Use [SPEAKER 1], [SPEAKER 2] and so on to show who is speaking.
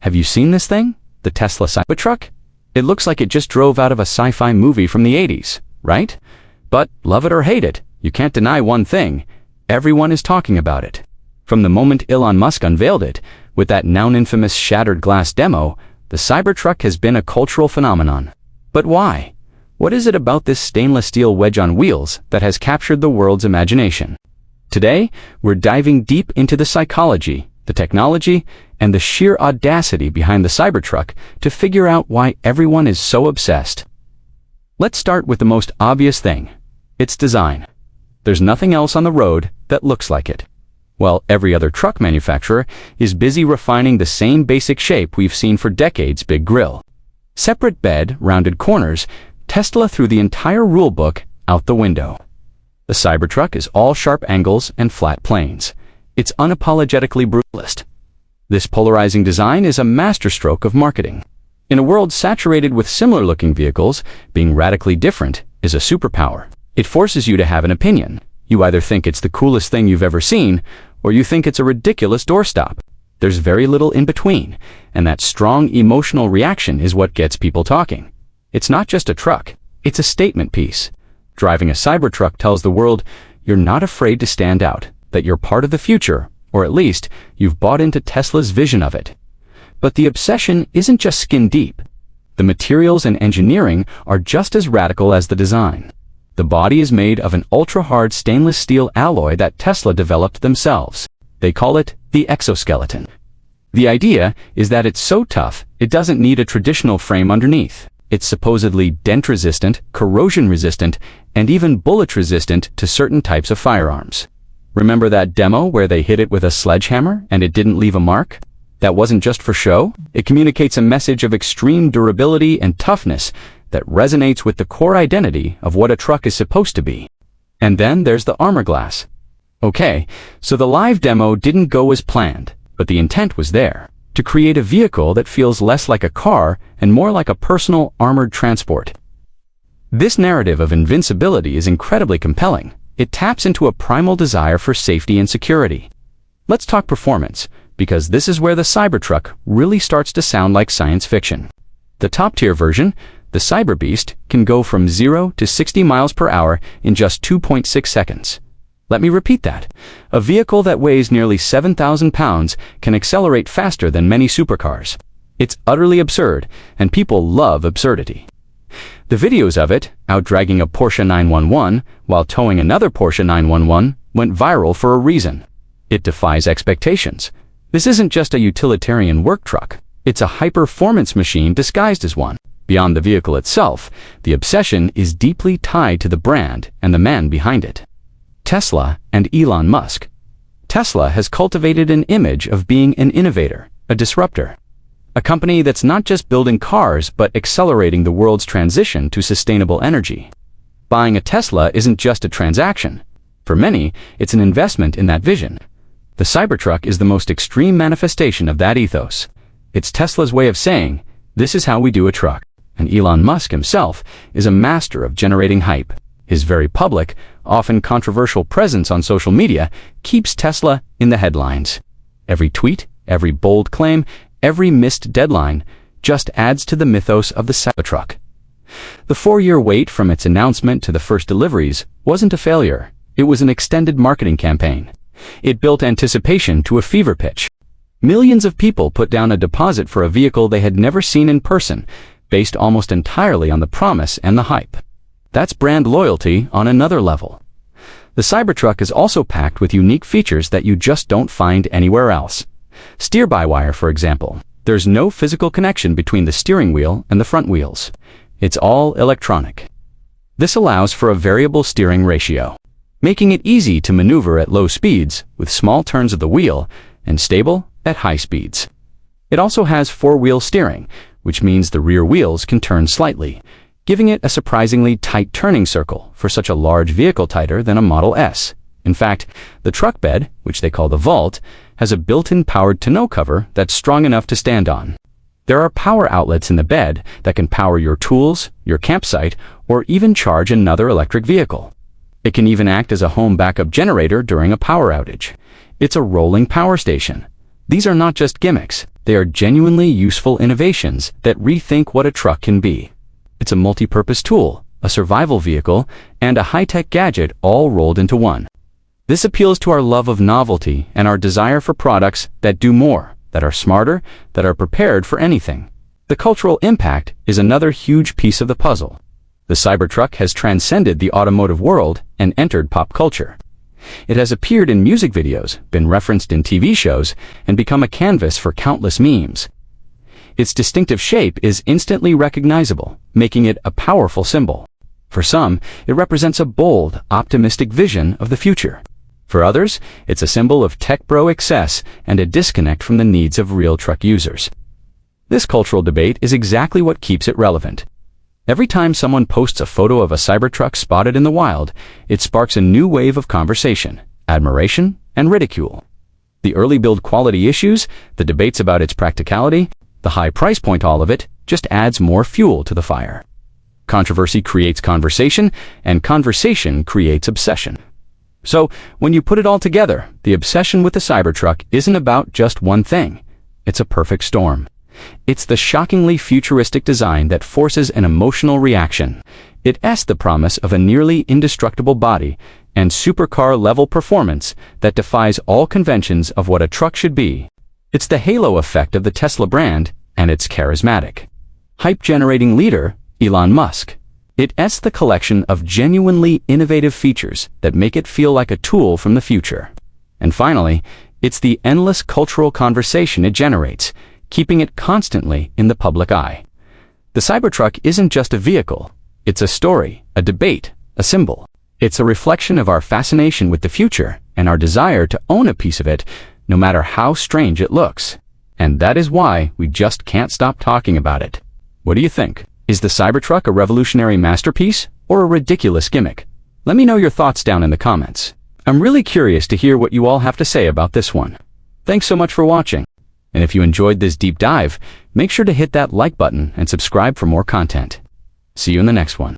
[SPEAKER 1] Have you seen this thing? The Tesla Cybertruck? It looks like it just drove out of a sci-fi movie from the 80s, right? But love it or hate it, you can't deny one thing. Everyone is talking about it. From the moment Elon Musk unveiled it, with that now infamous shattered glass demo, the Cybertruck has been a cultural phenomenon. But why? What is it about this stainless steel wedge on wheels that has captured the world's imagination? Today, we're diving deep into the psychology, the technology, and the sheer audacity behind the Cybertruck to figure out why everyone is so obsessed. Let's start with the most obvious thing: its design. There's nothing else on the road that looks like it. While every other truck manufacturer is busy refining the same basic shape we've seen for decades: big grille, separate bed, rounded corners, Tesla threw the entire rulebook out the window. The Cybertruck is all sharp angles and flat planes. It's unapologetically brutalist. This polarizing design is a masterstroke of marketing. In a world saturated with similar-looking vehicles, being radically different is a superpower. It forces you to have an opinion. You either think it's the coolest thing you've ever seen, or you think it's a ridiculous doorstop. There's very little in between, and that strong emotional reaction is what gets people talking. It's not just a truck, it's a statement piece. Driving a Cybertruck tells the world you're not afraid to stand out, that you're part of the future, or at least you've bought into Tesla's vision of it. But the obsession isn't just skin deep. The materials and engineering are just as radical as the design. The body is made of an ultra-hard stainless steel alloy that Tesla developed themselves. They call it the exoskeleton. The idea is that it's so tough, it doesn't need a traditional frame underneath. It's supposedly dent-resistant, corrosion-resistant, and even bullet-resistant to certain types of firearms. Remember that demo where they hit it with a sledgehammer and it didn't leave a mark? That wasn't just for show. It communicates a message of extreme durability and toughness that resonates with the core identity of what a truck is supposed to be. And then there's the armor glass. Okay, so the live demo didn't go as planned, but the intent was there, to create a vehicle that feels less like a car and more like a personal armored transport. This narrative of invincibility is incredibly compelling. It taps into a primal desire for safety and security. Let's talk performance, because this is where the Cybertruck really starts to sound like science fiction. The top-tier version, the Cyberbeast, can go from 0 to 60 miles per hour in just 2.6 seconds. Let me repeat that. A vehicle that weighs nearly 7,000 pounds can accelerate faster than many supercars. It's utterly absurd, and people love absurdity. The videos of it, outdragging a Porsche 911 while towing another Porsche 911, went viral for a reason. It defies expectations. This isn't just a utilitarian work truck. It's a high-performance machine disguised as one. Beyond the vehicle itself, the obsession is deeply tied to the brand and the man behind it. Tesla and Elon Musk. Tesla has cultivated an image of being an innovator, a disruptor. A company that's not just building cars but accelerating the world's transition to sustainable energy. Buying a Tesla isn't just a transaction. For many, it's an investment in that vision. The Cybertruck is the most extreme manifestation of that ethos. It's Tesla's way of saying, this is how we do a truck. And Elon Musk himself is a master of generating hype. His very public, often controversial presence on social media keeps Tesla in the headlines. Every tweet, every bold claim, every missed deadline just adds to the mythos of the Cybertruck. The 4-year wait from its announcement to the first deliveries wasn't a failure. It was an extended marketing campaign. It built anticipation to a fever pitch. Millions of people put down a deposit for a vehicle they had never seen in person, based almost entirely on the promise and the hype. That's brand loyalty on another level. The Cybertruck is also packed with unique features that you just don't find anywhere else. Steer-by-wire, for example. There's no physical connection between the steering wheel and the front wheels. It's all electronic. This allows for a variable steering ratio, making it easy to maneuver at low speeds with small turns of the wheel and stable at high speeds. It also has 4-wheel steering, which means the rear wheels can turn slightly, giving it a surprisingly tight turning circle for such a large vehicle, tighter than a Model S. In fact, the truck bed, which they call the vault, has a built-in powered tonneau cover that's strong enough to stand on. There are power outlets in the bed that can power your tools, your campsite, or even charge another electric vehicle. It can even act as a home backup generator during a power outage. It's a rolling power station. These are not just gimmicks, they are genuinely useful innovations that rethink what a truck can be. It's a multi-purpose tool, a survival vehicle, and a high-tech gadget all rolled into one. This appeals to our love of novelty and our desire for products that do more, that are smarter, that are prepared for anything. The cultural impact is another huge piece of the puzzle. The Cybertruck has transcended the automotive world and entered pop culture. It has appeared in music videos, been referenced in TV shows, and become a canvas for countless memes. Its distinctive shape is instantly recognizable, making it a powerful symbol. For some, it represents a bold, optimistic vision of the future. For others, it's a symbol of tech bro excess and a disconnect from the needs of real truck users. This cultural debate is exactly what keeps it relevant. Every time someone posts a photo of a Cybertruck spotted in the wild, it sparks a new wave of conversation, admiration, and ridicule. The early build quality issues, the debates about its practicality, the high price point, all of it just adds more fuel to the fire. Controversy creates conversation, and conversation creates obsession. So, when you put it all together, the obsession with the Cybertruck isn't about just one thing. It's a perfect storm. It's the shockingly futuristic design that forces an emotional reaction. It has the promise of a nearly indestructible body and supercar-level performance that defies all conventions of what a truck should be. It's the halo effect of the Tesla brand, and it's charismatic. Hype-generating leader, Elon Musk. It's the collection of genuinely innovative features that make it feel like a tool from the future. And finally, it's the endless cultural conversation it generates, keeping it constantly in the public eye. The Cybertruck isn't just a vehicle. It's a story, a debate, a symbol. It's a reflection of our fascination with the future and our desire to own a piece of it, no matter how strange it looks. And that is why we just can't stop talking about it. What do you think? Is the Cybertruck a revolutionary masterpiece or a ridiculous gimmick? Let me know your thoughts down in the comments. I'm really curious to hear what you all have to say about this one. Thanks so much for watching. And if you enjoyed this deep dive, make sure to hit that like button and subscribe for more content. See you in the next one.